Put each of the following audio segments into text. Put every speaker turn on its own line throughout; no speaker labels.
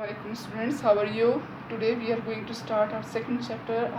Assalamualaikum students, how are you? Today we are going to start our second chapter.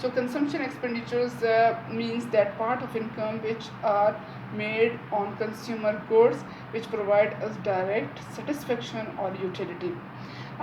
So consumption expenditures means that part of income which are made on consumer goods which provide us direct satisfaction or utility.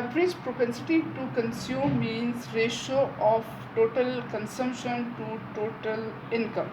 Average propensity to consume means ratio of total consumption to total income.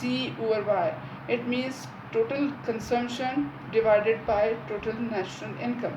C/Y. It means total consumption divided by total national income.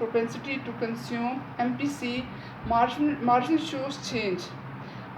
propensity to consume, MPC. Marginal shows change.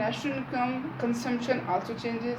national income, consumption also changes.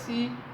C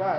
Y.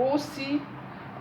OC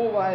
OY,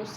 OC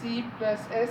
C+S,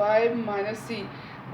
Y - C.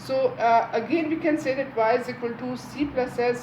So again we can say that Y is equal to C+S,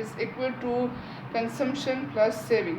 is equal to consumption plus saving.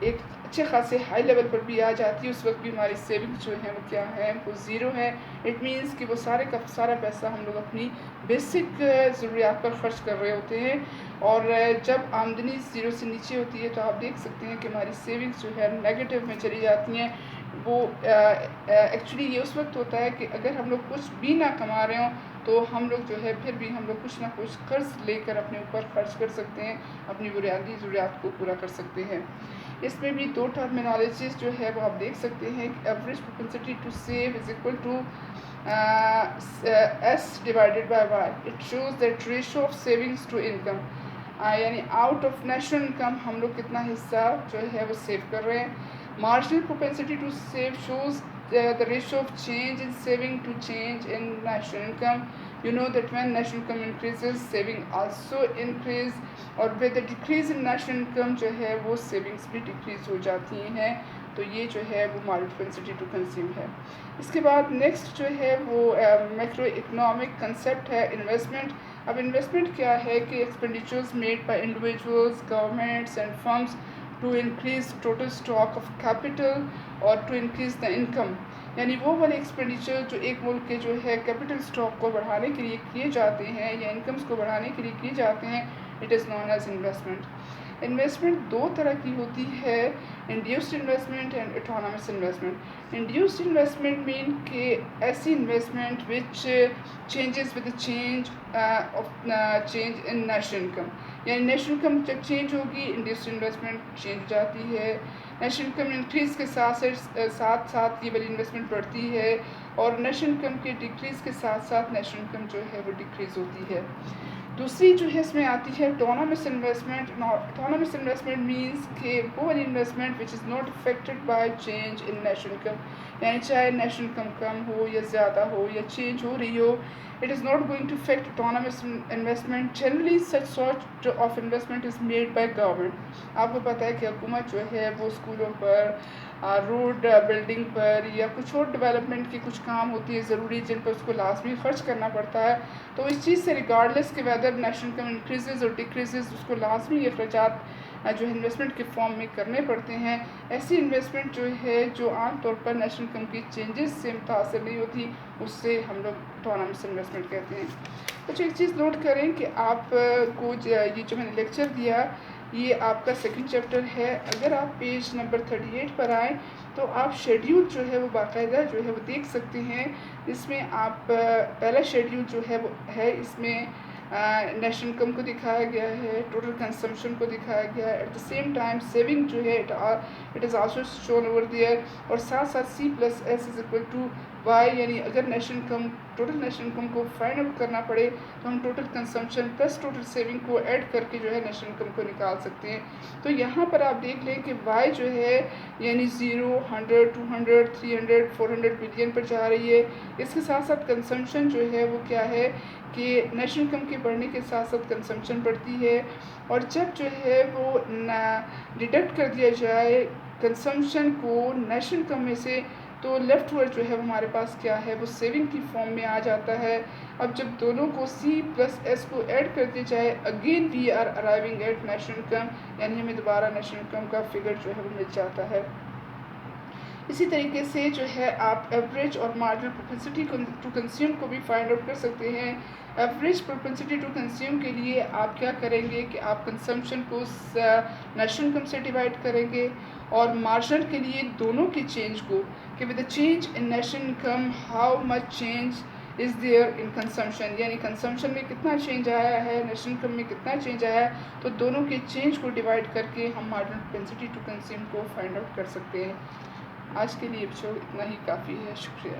ایک اچھے خاصے high level پر بھی آ جاتی ہے، اس وقت بھی ہماری saving جو ہیں وہ کیا ہے، وہ زیرو ہے۔ اٹ مینس کہ وہ سارے کا سارا پیسہ ہم لوگ اپنی بیسک ضروریات پر خرچ کر رہے ہوتے ہیں، اور جب آمدنی زیرو سے نیچے ہوتی ہے تو آپ دیکھ سکتے ہیں کہ ہماری سیونگز جو ہے نیگیٹو میں چلی جاتی ہیں۔ وہ ایکچولی یہ اس وقت ہوتا ہے کہ اگر ہم لوگ کچھ بھی نہ کما رہے ہوں تو ہم لوگ جو ہے پھر بھی ہم لوگ کچھ نہ کچھ قرض لے کر اپنے اوپر خرچ کر سکتے ہیں، اپنی بنیادی ضروریات کو پورا کر سکتے ہیں۔ اس میں بھی دو ٹرمینالوجیز جو ہے وہ آپ دیکھ سکتے ہیں کہ average propensity to save is equal to S divided by Y. It shows that ratio of savings to income, یعنی آؤٹ آف نیشنل انکم ہم لوگ کتنا حصہ جو ہے وہ سیو کر رہے ہیں۔ Marginal propensity to save shows the ratio of change in saving to change in national income. You know that when national income increases, saving also increase, اور with the decrease in national income جو ہے وہ savings بھی decrease ہو جاتی ہیں۔ تو یہ جو ہے وہ marginal propensity to consume ہے۔ اس کے بعد نیکسٹ جو ہے وہ میکرو اکنامک کنسیپٹ ہے انویسٹمنٹ۔ اب انویسٹمنٹ کیا ہے کہ expenditures made by individuals, governments and firms to increase total stock of capital اور ٹو انکریز دا انکم، یعنی وہ والے ایکسپینڈیچر جو ایک ملک کے جو ہے کیپٹل اسٹاک کو بڑھانے کے لیے کیے جاتے ہیں یا انکمز کو بڑھانے کے لیے کیے جاتے ہیں، it is known as investment. Investment دو طرح کی ہوتی ہے، induced investment and autonomous investment. Induced investment mean کہ ایسی investment which changes with change of change in national income, یعنی نیشنل انکم جب چینج ہوگی انڈیوسڈ انویسٹمنٹ چینج جاتی ہے۔ نیشنل انکم انکریز کے ساتھ ساتھ یہ والی انویسٹمنٹ بڑھتی ہے، اور نیشنل انکم کے ڈکریز کے ساتھ ساتھ نیشنل انکم جو ہے وہ ڈکریز ہوتی ہے۔ دوسری جو ہے اس میں آتی ہے autonomous investment. Autonomous investment means کہ وہ والی investment which is not affected by change in national income, یعنی چاہے نیشنل انکم کم ہو یا زیادہ ہو یا چینج ہو رہی ہو، it is not going to affect autonomous investment. Generally such sort of investment is made by government. آپ کو پتہ ہے کہ حکومت جو ہے وہ اسکولوں پر، روڈ بلڈنگ پر یا کچھ اور ڈیولپمنٹ کے کچھ کام ہوتی ہے ضروری جن پر اس کو لازمی خرچ کرنا پڑتا ہے، تو اس چیز سے ریگارڈلیس کہ ویدر نیشنل انکم انکریزز اور ڈکریزز اس کو لازمی اخراجات جو انویسٹمنٹ کے فارم میں کرنے پڑتے ہیں۔ ایسی انویسٹمنٹ جو ہے جو عام طور پر نیشنل انکم کی چینجز سے متاثر نہیں ہوتی، اس سے ہم لوگ اٹونومس انویسٹمنٹ کہتے ہیں۔ اچھا ایک چیز نوٹ کریں کہ آپ کو یہ جو میں نے لیکچر دیا یہ آپ کا سیکنڈ چیپٹر ہے۔ اگر آپ پیج نمبر 38 پر آئیں تو آپ شیڈیول جو ہے وہ باقاعدہ جو ہے وہ دیکھ سکتے ہیں۔ اس میں آپ پہلا شیڈیول جو ہے وہ ہے، اس میں نیشنل انکم کو دکھایا گیا ہے، ٹوٹل کنزمپشن کو دکھایا گیا ہے، at the same time saving جو ہے it is also shown over there, اور ساتھ ساتھ C plus S is equal to Y, یعنی اگر national income total national income کو فائنڈ آؤٹ کرنا پڑے تو ہم total consumption plus total saving کو ایڈ کر کے جو ہے نیشنل انکم کو نکال سکتے ہیں۔ تو یہاں پر آپ دیکھ لیں کہ وائی جو ہے یعنی 0، 100، 200، 300، 400 بلین پر جا رہی ہے۔ اس کے ساتھ ساتھ کنزمپشن جو ہے وہ کیا ہے کہ نیشنل انکم کے بڑھنے کے ساتھ ساتھ کنزمپشن بڑھتی ہے، اور جب جو ہے وہ ڈیڈکٹ کر دیا جائے کنزمپشن کو نیشنل انکم میں سے تو لیفٹ ورڈ جو ہے ہمارے پاس کیا ہے وہ سیونگ کی فارم میں آ جاتا ہے۔ اب جب دونوں کو سی پلس ایس کو ایڈ کر دیا جائے again we are arriving at national income, یعنی ہمیں دوبارہ نیشنل انکم کا فگر جو ہے وہ مل جاتا ہے۔ اسی طریقے سے جو ہے آپ ایوریج اور مارجنل پروپنسٹی ٹو کنزیوم کو بھی فائنڈ آؤٹ کر سکتے ہیں۔ ایوریج پروپنسٹی ٹو کنزیوم کے لیے آپ کیا کریں گے کہ آپ کنزمپشن کو نیشنل انکم سے ڈیوائڈ کریں گے، اور مارجنل کے لیے دونوں کی چینج کو کہ with the change in national income how much change is there in consumption, یعنی کنزمپشن میں کتنا چینج آیا ہے، نیشنل انکم میں کتنا چینج آیا ہے، تو دونوں کے چینج کو ڈیوائڈ کر کے ہم مارجنل پروپنسٹی ٹو کنزیوم کو فائنڈ آؤٹ کر سکتے ہیں۔ آج کے لیے اتنا ہی کافی ہے، شکریہ۔